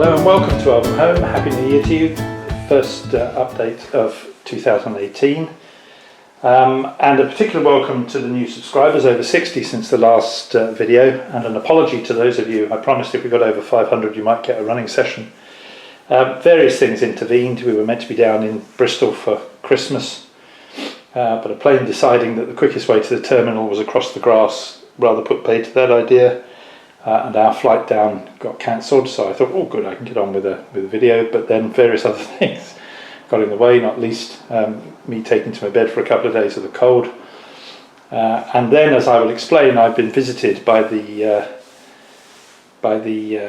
Hello and welcome to Elvenhome. Happy New Year to you. First update of 2018. And a particular welcome to the new subscribers, over 60 since the last video, and an apology to those of you. I promised if we got over 500 you might get a running session. Various things intervened. We were meant to be down in Bristol for Christmas, but a plane deciding that the quickest way to the terminal was across the grass rather put paid to that idea. And our flight down got cancelled, so I thought, oh good, I can get on with a video, but then various other things got in the way, not least me taking to my bed for a couple of days of the cold. And then, as I will explain, I've been visited by the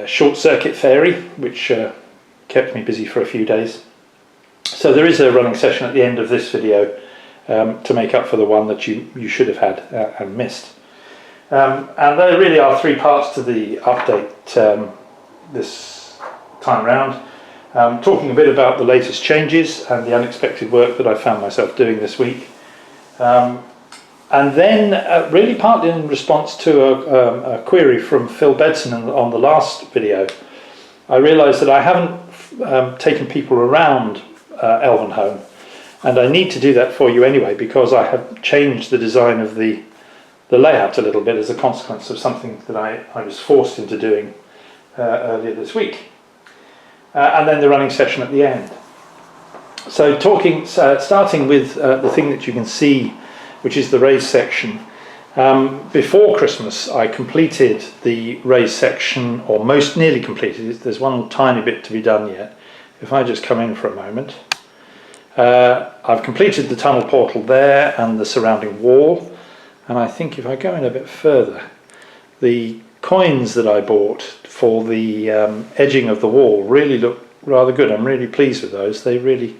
short circuit fairy, which kept me busy for a few days. So there is a running session at the end of this video to make up for the one that you should have had and missed. And there really are three parts to the update this time round. Talking a bit about the latest changes and the unexpected work that I found myself doing this week. And then really partly in response to a query from Phil Bedson on the last video, I realised that I haven't taken people around Elvenhome, and I need to do that for you anyway because I have changed the design of the layout a little bit as a consequence of something that I was forced into doing earlier this week. And then the running session at the end. So starting with the thing that you can see, which is the raised section. Before Christmas I completed the raised section, or most nearly completed it. There's one tiny bit to be done yet. If I just come in for a moment. I've completed the tunnel portal there and the surrounding wall. And I think if I go in a bit further, the coins that I bought for the edging of the wall really look rather good. I'm really pleased with those. They really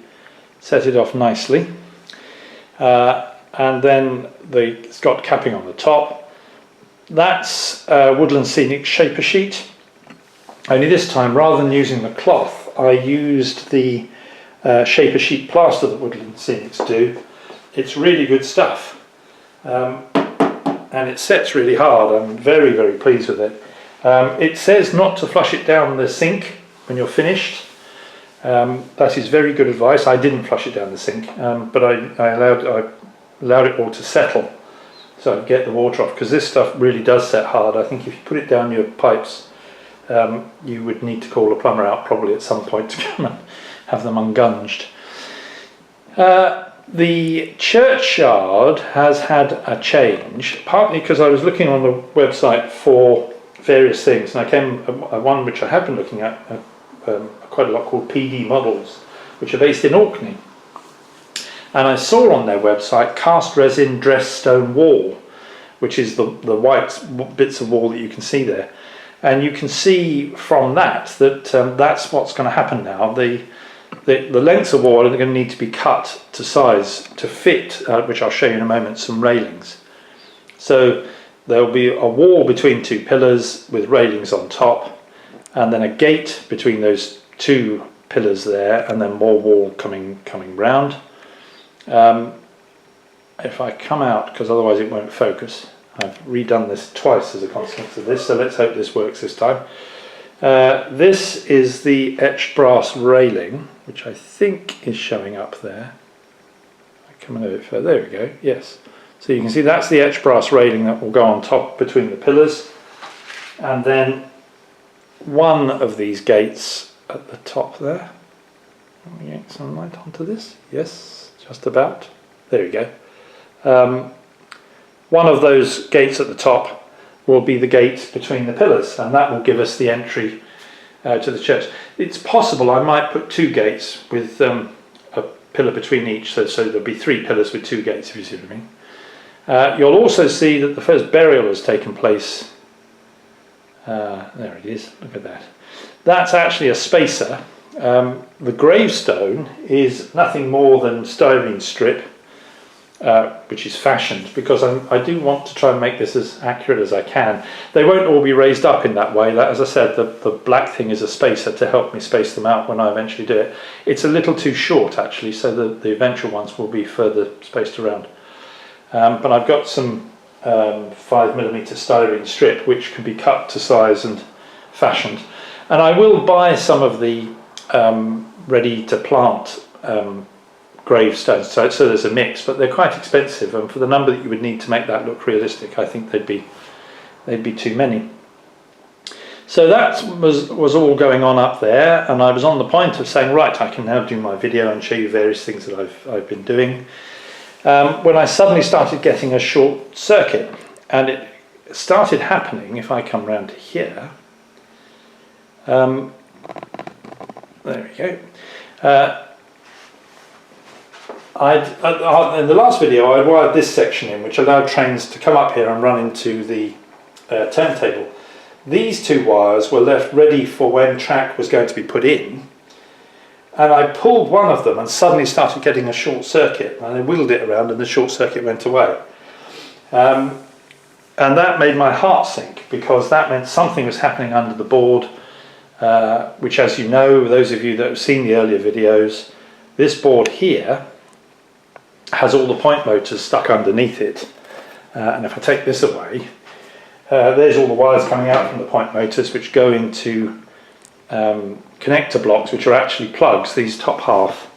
set it off nicely. And then it's got capping on the top. That's Woodland Scenic Shaper Sheet. Only this time, rather than using the cloth, I used the Shaper Sheet plaster that Woodland Scenics do. It's really good stuff. And it sets really hard. I'm very, very pleased with it. It says not to flush it down the sink when you're finished. That is very good advice. I didn't flush it down the sink, but I allowed it all to settle so I'd get the water off, because this stuff really does set hard. I think if you put it down your pipes, you would need to call a plumber out probably at some point to come and have them ungunged. The churchyard has had a change, partly because I was looking on the website for various things, and I came one which I have been looking at quite a lot, called PD Models, which are based in Orkney. And I saw on their website cast resin dress stone wall, which is the white bits of wall that you can see there. And you can see from that that's what's going to happen now. The lengths of wall are going to need to be cut to size to fit, which I'll show you in a moment, some railings. So there'll be a wall between two pillars with railings on top, and then a gate between those two pillars there, and then more wall coming round. If I come out, because otherwise it won't focus, I've redone this twice as a consequence of this, so let's hope this works this time. This is the etched brass railing, which I think is showing up there. I come in a bit further, there we go, yes. So you can see that's the etched brass railing that will go on top between the pillars. And then one of these gates at the top there. Let me get some light onto this. Yes, just about. There we go. One of those gates at the top will be the gate between the pillars, and that will give us the entry to the church. It's possible I might put two gates with a pillar between each, so there'll be three pillars with two gates, if you see what I mean. You'll also see that the first burial has taken place. There it is, look at that. That's actually a spacer. The gravestone is nothing more than styrene strip, which is fashioned, because I do want to try and make this as accurate as I can. They won't all be raised up in that way. As I said, the black thing is a spacer to help me space them out when I eventually do it. It's a little too short actually, so the eventual ones will be further spaced around. But I've got some 5mm styrene strip which can be cut to size and fashioned. And I will buy some of the ready to plant gravestones, so there's a mix, but they're quite expensive, and for the number that you would need to make that look realistic, I think they'd be too many. So that was all going on up there, and I was on the point of saying, right, I can now do my video and show you various things that I've been doing, when I suddenly started getting a short circuit, and it started happening. If I come round to here, there we go. In the last video I wired this section in, which allowed trains to come up here and run into the turntable. These two wires were left ready for when track was going to be put in, and I pulled one of them and suddenly started getting a short circuit, and I wheeled it around and the short circuit went away. And that made my heart sink, because that meant something was happening under the board, which, as you know, those of you that have seen the earlier videos, this board here has all the point motors stuck underneath it, and if I take this away, there's all the wires coming out from the point motors, which go into connector blocks, which are actually plugs. These top half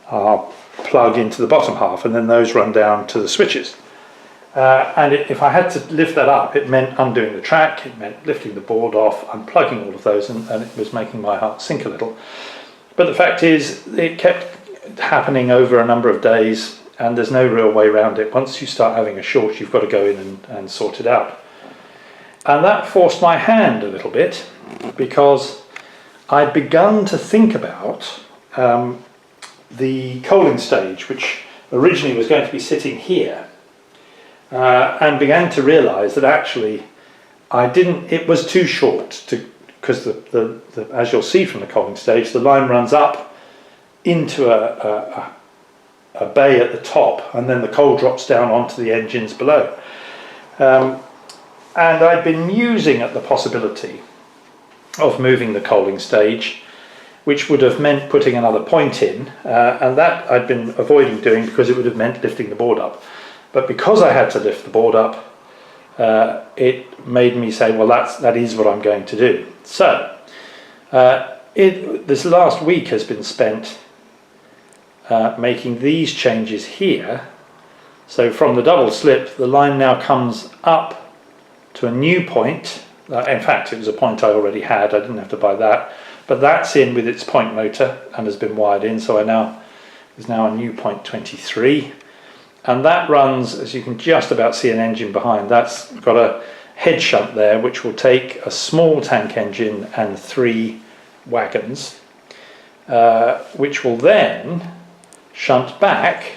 are plug into the bottom half, and then those run down to the switches. And if I had to lift that up, it meant undoing the track, it meant lifting the board off, unplugging all of those, and it was making my heart sink a little. But the fact is, it kept happening over a number of days, and there's no real way around it. Once you start having a short, you've got to go in and sort it out. And that forced my hand a little bit, because I'd begun to think about the coaling stage, which originally was going to be sitting here, and began to realise that actually it was too short, because as you'll see from the coaling stage, the line runs up into a bay at the top, and then the coal drops down onto the engines below. And I'd been musing at the possibility of moving the coaling stage, which would have meant putting another point in, and that I'd been avoiding doing because it would have meant lifting the board up. But because I had to lift the board up, it made me say, well, that is what I'm going to do. So this last week has been spent making these changes here. So from the double slip, the line now comes up to a new point. In fact, it was a point I already had, I didn't have to buy that, but that's in with its point motor and has been wired in, so there's now a new point 23, and that runs, as you can just about see an engine behind, that's got a head shunt there which will take a small tank engine and 3 wagons, which will then shunt back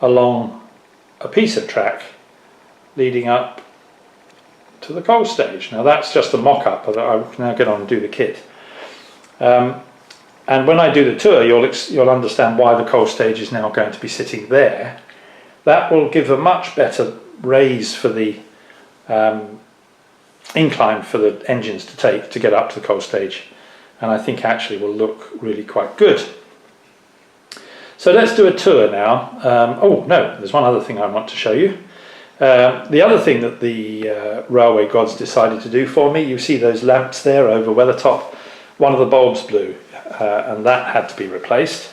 along a piece of track leading up to the coal stage. Now that's just a mock-up, but I can now get on and do the kit. And when I do the tour, you'll understand why the coal stage is now going to be sitting there. That will give a much better raise for the incline for the engines to take to get up to the coal stage, and I think actually will look really quite good. So let's do a tour now. Oh no, there's one other thing I want to show you. The other thing that the railway gods decided to do for me, you see those lamps there over Weathertop, one of the bulbs blew, and that had to be replaced,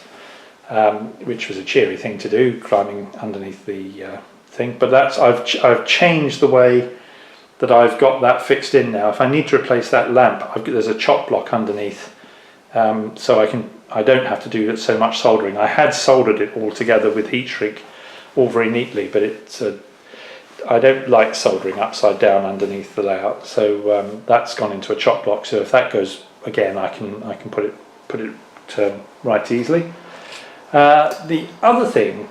which was a cheery thing to do, climbing underneath the thing. But I've changed the way that I've got that fixed in now. If I need to replace that lamp, there's a chop block underneath, so I don't have to do so much soldering. I had soldered it all together with heat shrink, all very neatly, but I don't like soldering upside down underneath the layout, so that's gone into a chop block. So if that goes again, I can put it right easily. The other thing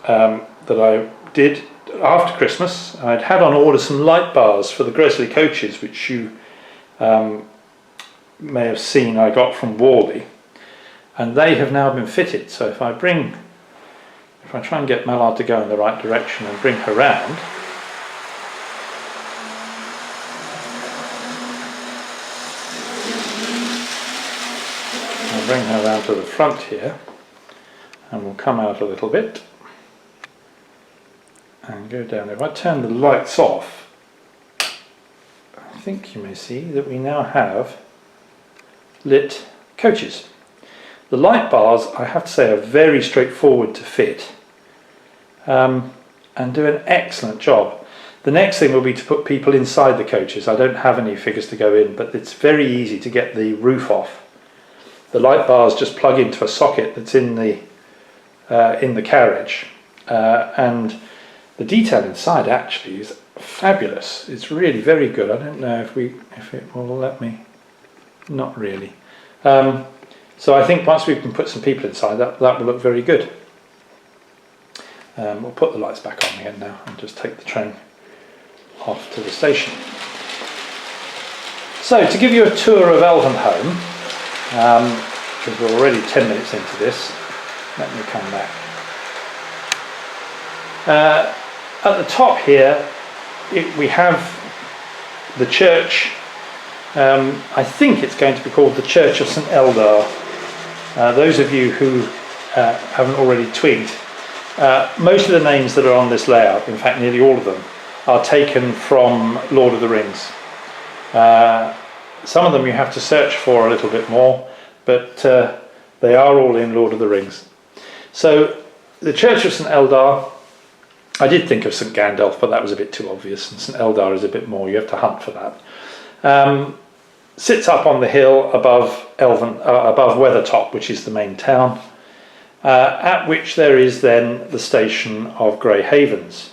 that I did after Christmas, I'd had on order some light bars for the Gresley coaches, which you may have seen I got from Worley, and they have now been fitted. So if I try and get Mallard to go in the right direction and bring her round, I'll bring her round to the front here, and we'll come out a little bit and go down. If I turn the lights off, I think you may see that we now have lit coaches. The light bars, I have to say, are very straightforward to fit and do an excellent job. The next thing will be to put people inside the coaches. I don't have any figures to go in, but it's very easy to get the roof off. The light bars just plug into a socket that's in the carriage, and the detail inside actually is fabulous. It's really very good. I don't know if it will let me. Not really. So I think once we can put some people inside, that will look very good. We'll put the lights back on again now and just take the train off to the station. So to give you a tour of Elvenhome, because we're already 10 minutes into this, let me come back. At the top here we have the church. I think it's going to be called the Church of St Eldar. Those of you who haven't already twigged, most of the names that are on this layout, in fact nearly all of them, are taken from Lord of the Rings. Some of them you have to search for a little bit more, but they are all in Lord of the Rings. So the Church of St Eldar, I did think of St Gandalf, but that was a bit too obvious, and St Eldar is a bit more, you have to hunt for that. Sits up on the hill above Weathertop, which is the main town, at which there is then the station of Grey Havens.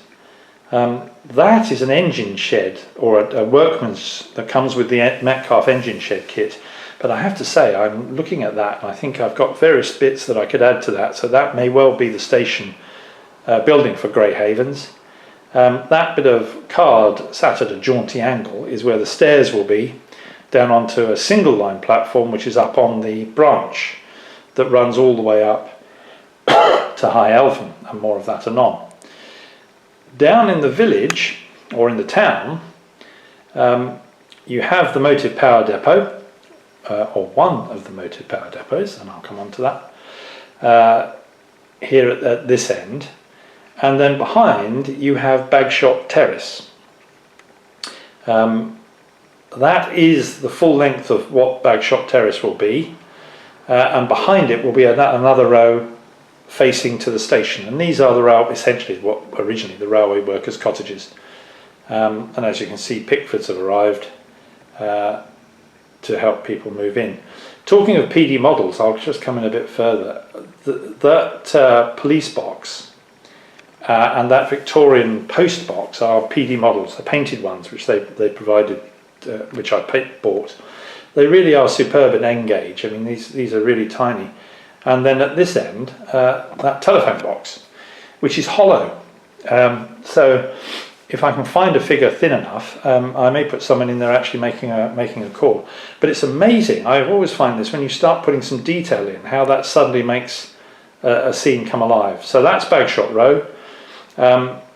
That is an engine shed, or a workman's, that comes with the Metcalfe engine shed kit. But I have to say, I'm looking at that and I think I've got various bits that I could add to that, so that may well be the station building for Grey Havens. That bit of card sat at a jaunty angle is where the stairs will be, down onto a single line platform which is up on the branch that runs all the way up to High Elven, and more of that anon. Down in the village, or in the town, you have the motive power depot, or one of the motive power depots, and I'll come on to that, here at this end. And then behind you have Bagshot Terrace. That is the full length of what Bagshot Terrace will be, and behind it will be another row facing to the station, and these are essentially what originally the railway workers' cottages. And as you can see, Pickfords have arrived to help people move in. Talking of PD models, I'll just come in a bit further. That police box and that Victorian post box are PD models, the painted ones, which they provided, which I bought. They really are superb in N-gauge. I mean, these are really tiny. And then at this end, that telephone box, which is hollow. So if I can find a figure thin enough, I may put someone in there actually making a call. But it's amazing. I always find this when you start putting some detail in, how that suddenly makes a scene come alive. So that's Bagshot Row.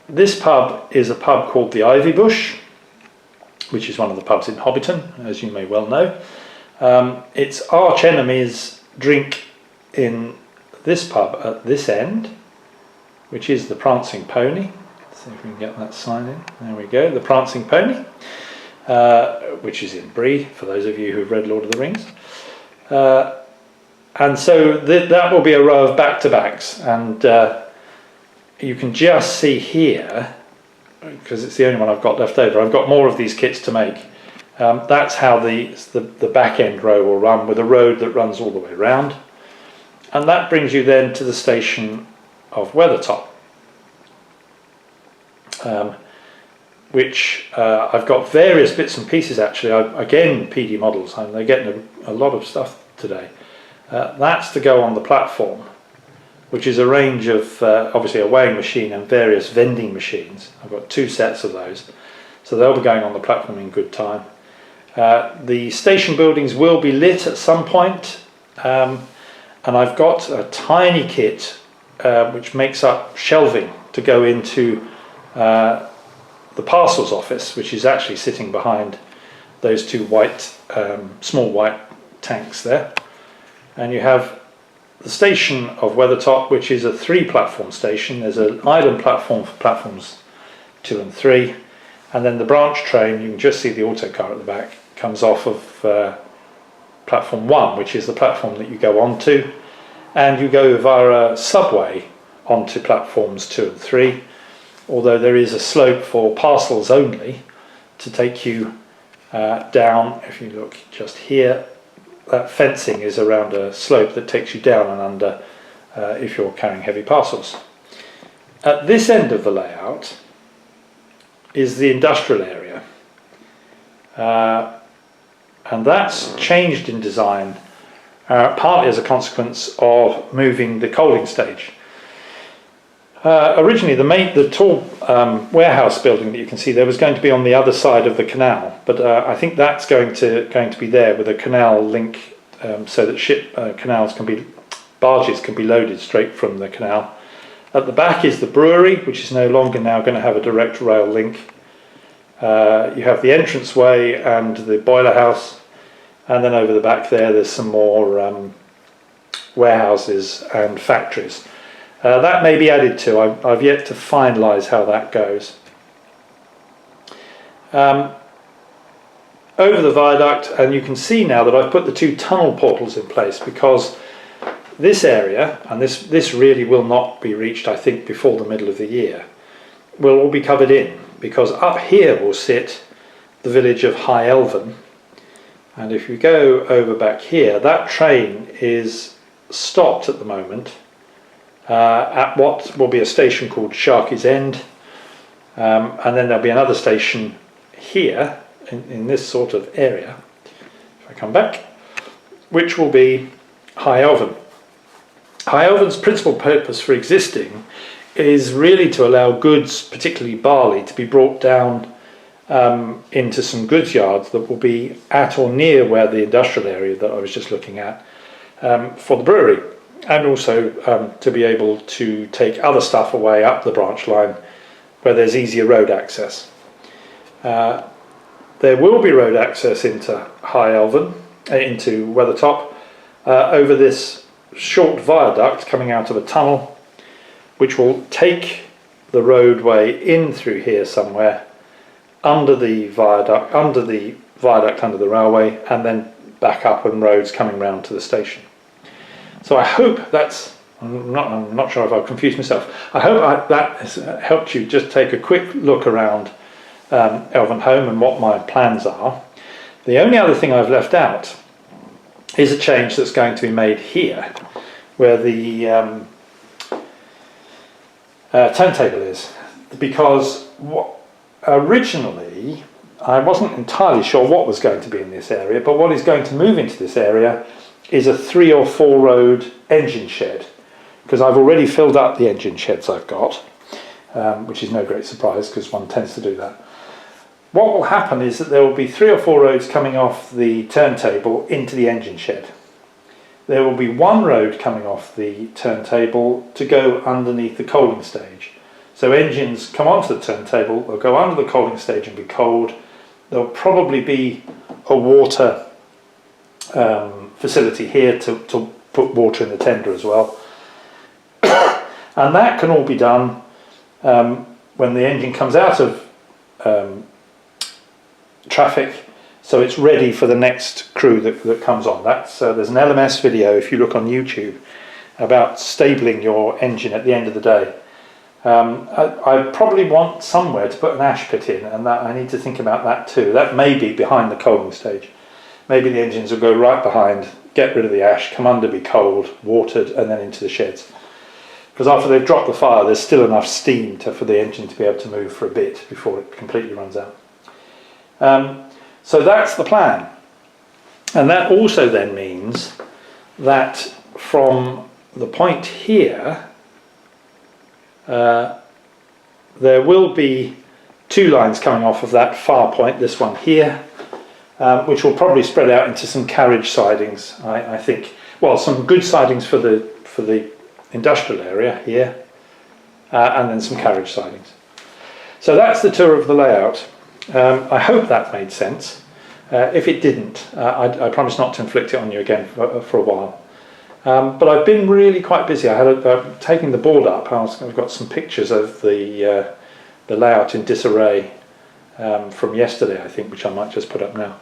This pub is a pub called the Ivy Bush, which is one of the pubs in Hobbiton, as you may well know. Its arch enemies drink in this pub at this end, which is the Prancing Pony. Let's see if we can get that sign in. There we go, the Prancing Pony, which is in Bree, for those of you who've read Lord of the Rings. And so that will be a row of back-to-backs, and you can just see here, because it's the only one I've got left over, I've got more of these kits to make. That's how the back end row will run, with a road that runs all the way around. And that brings you then to the station of Weathertop, which I've got various bits and pieces actually. Again, PD models, and they're getting a lot of stuff today. That's to go on the platform, which is a range of, obviously a weighing machine and various vending machines. I've got 2 sets of those, so they'll be going on the platform in good time. The station buildings will be lit at some point. And I've got a tiny kit which makes up shelving to go into the parcels office, which is actually sitting behind those 2 white, small white tanks there. And you have the station of Weathertop, which is a 3-platform station. There's an island platform for platforms 2 and 3, and then the branch train, you can just see the autocar at the back, comes off of platform 1, which is the platform that you go onto, and you go via a subway onto platforms 2 and 3, although there is a slope for parcels only to take you down. If you look just here, that fencing is around a slope that takes you down and under if you're carrying heavy parcels. At this end of the layout is the industrial area, and that's changed in design partly as a consequence of moving the coaling stage. Originally the tall warehouse building that you can see there was going to be on the other side of the canal, but I think that's going to be there with a canal link, so that barges can be loaded straight from the canal. At the back is the brewery, which is no longer now going to have a direct rail link. You have the entranceway and the boiler house, and then over the back there's some more warehouses and factories. That may be added to. I've yet to finalise how that goes. Over the viaduct, and you can see now that I've put the 2 tunnel portals in place, because this area, and this really will not be reached, I think, before the middle of the year, will all be covered in, because up here will sit the village of High Elven. And if you go over back here, that train is stopped at the moment at what will be a station called Sharky's End, and then there'll be another station here in this sort of area, if I come back, which will be High Elven. High Elven's principal purpose for existing is really to allow goods, particularly barley, to be brought down into some goods yards that will be at or near where the industrial area that I was just looking at for the brewery, and also to be able to take other stuff away up the branch line where there's easier road access. There will be road access into High Elven, into Weathertop, over this short viaduct coming out of a tunnel, which will take the roadway in through here somewhere, under the viaduct under the railway, and then back up on roads coming round to the station. So I hope that's, I'm not sure if I've confused myself. I hope that has helped you just take a quick look around Elvenhome and what my plans are. The only other thing I've left out is a change that's going to be made here, where the turntable is, because originally I wasn't entirely sure what was going to be in this area, but what is going to move into this area is a 3 or 4 road engine shed, because I've already filled up the engine sheds I've got, which is no great surprise because one tends to do that. What will happen is that there will be 3 or 4 roads coming off the turntable into the engine shed. There will be 1 road coming off the turntable to go underneath the coaling stage. So engines come onto the turntable, they'll go under the coaling stage and be coaled. There'll probably be a water facility here to put water in the tender as well. And that can all be done when the engine comes out of traffic, so it's ready for the next crew that comes on. That's there's an LMS video, if you look on YouTube, about stabling your engine at the end of the day. I probably want somewhere to put an ash pit in, and that I need to think about that too. That may be behind the coaling stage. Maybe the engines will go right behind, get rid of the ash, come under, be coaled, watered, and then into the sheds. Because after they've dropped the fire, there's still enough steam for the engine to be able to move for a bit before it completely runs out. So that's the plan. And that also then means that from the point here, there will be 2 lines coming off of that far point, this one here, which will probably spread out into some carriage sidings, I think. Well, some good sidings for the industrial area here, and then some carriage sidings. So that's the tour of the layout. I hope that made sense. If it didn't, I promise not to inflict it on you again for a while. But I've been really quite busy. I had taking the board up. I've got some pictures of the layout in disarray from yesterday, I think, which I might just put up now.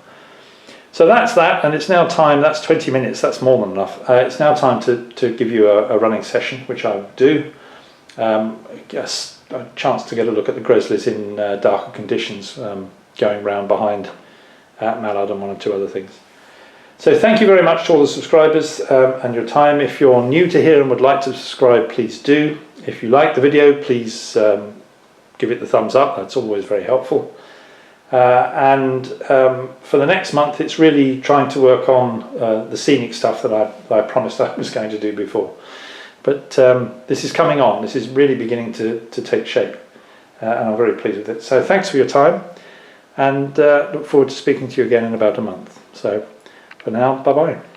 So that's that, and it's now time. That's 20 minutes. That's more than enough. It's now time to give you a running session, which I will do. I guess a chance to get a look at the grizzlies in darker conditions, going round behind mallard and one or two other things. So thank you very much to all the subscribers and your time. If you're new to here and would like to subscribe, please do. If you like the video, please give it the thumbs up. That's always very helpful. And for the next month, it's really trying to work on the scenic stuff that I promised I was going to do before. But this is coming on. This is really beginning to take shape, and I'm very pleased with it. So thanks for your time, and look forward to speaking to you again in about a month. So for now, bye-bye.